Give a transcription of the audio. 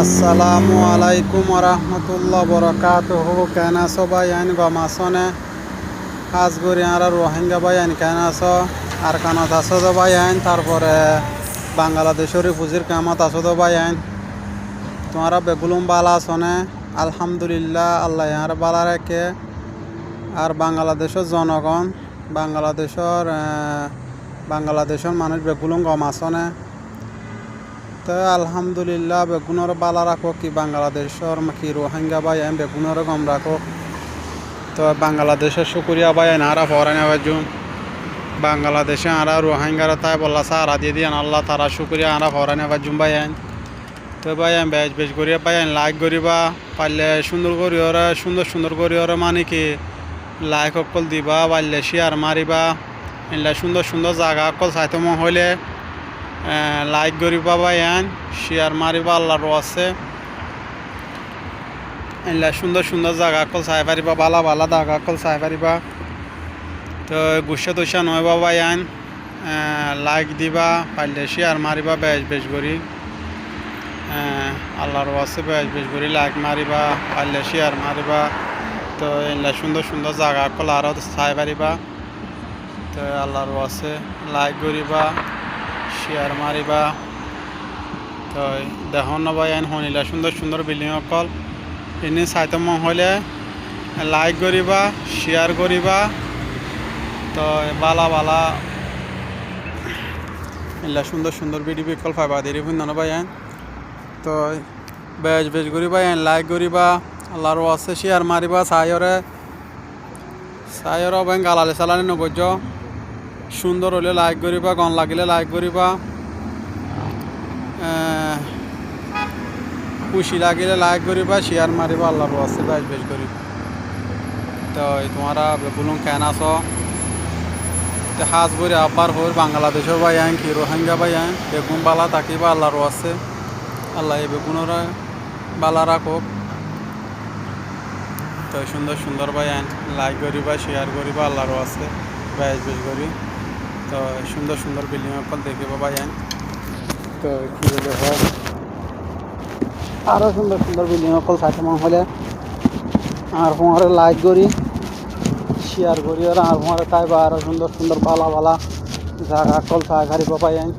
আসসালামু আলাইকুম রহমতুল্লাহ বরকাতুহু। কেন আছো ভাই? আইন গমাসনে হাজগুড়ি আর রোহিঙ্গা ভাই আইন কেন আছো? আর কানত আছো তো ভাই আইন, তারপরে বাংলাদেশের পুঁজির কামত আছো তো ভাই আইন। তোমারা বেগুলুম বালা আছনে? আলহামদুলিল্লাহ, আল্লাহ আর বালা রেখে। আর বাংলাদেশের জনগণ, বাংলাদেশের মানুষ বেগুলুম গম আছনে? তো আলহামদুলিল্লাহ বেগুনের বালা রাখো কি বাংলাদেশের কি রোহিঙ্গা ভাই আইন বেগুনের গম রাখো। তো বাংলাদেশের শুকুরিয়া ভাই আইন আরা ফরান আবাজুম। বাংলাদেশে আরা রোহিঙ্গারা তাই বললা সারা দিয়ে দিয়ান আল্লাহ তারা শুকুরিয়া আরা ফরান আবাজুম ভাই আইন। তো ভাই আইন বেশ করিয়া ভাই আইন লাইক করিবা, পারলে সুন্দর করি ওরা মানে কি লাইক অকল দিবা, পারলে শেয়ার মারিবা। এলা সুন্দর জায়গা অকল চাইতে মন হইলে লাইক করিবা ভাই আইন, শেয়ার মারিবা। আল্লাহর আছে এলা সুন্দর জায়গা অকল চাই পারিবা, ভালা জায়গা অকল চাই পারিবা। তো গুসা তুসা নয়বা ভাই আইন, লাইক দিবা, পারলে শেয়ার মারিবা বেশ করি। আল্লাহর আছে বেশ করি লাইক মারিবা, পারলে শেয়ার মারিবা। তো এলা সুন্দর জায়গা অকল আরও চাই পারিবা। তো আল্লাহর আছে লাইক করিবা, শেয়ার মারিবা। তো দেখুন না ভাই আইন শুনিলা সুন্দর বিল্ডিং অকল এনে চাইতে মন হইলে লাইক করিবা, শেয়ার করিবা। তো বালা এলা সুন্দর ভিডিও বিকল পাইবা দেরি শুন না ভাই আইন। তো বেশ করি ভাই আইন লাইক করিবা, আল্লাহর আছে শেয়ার মারিবা। চাইরে ভাই গালালে চালানি নগর্য সুন্দর হলে লাইক করিবা, গন লাগিলে লাইক করিবা, খুশি লাগিলে লাইক করিবা, শেয়ার মারিবা। আল্লাহর আছে বেশ করি। তো তোমরা বলুন কেন আছো? তো হাজ বরি আব্বার হর বাংলাদেশের ভাই আইন কি রোহিঙ্গা ভাই আইন বেগুন বালা তাকিবা। আল্লাহর আছে আল্লাহ এই বেগুনরা বালা রাখো। তো সুন্দর ভাই আইন লাইক করিবা, শেয়ার করিবা। আল্লাহর আছে বেশ করি। তো সুন্দর বিল্ডিং অকল দেখিব ভাই আইন। তো কি বলে হোক আরও সুন্দর বিল্ডিং অকল চাইতে মন হলে আর তোমার লাইক করি, শেয়ার করি। আর আমার তাই বা আরও সুন্দর ভালা জায়গা অকল চাই পারিব পাই আইন।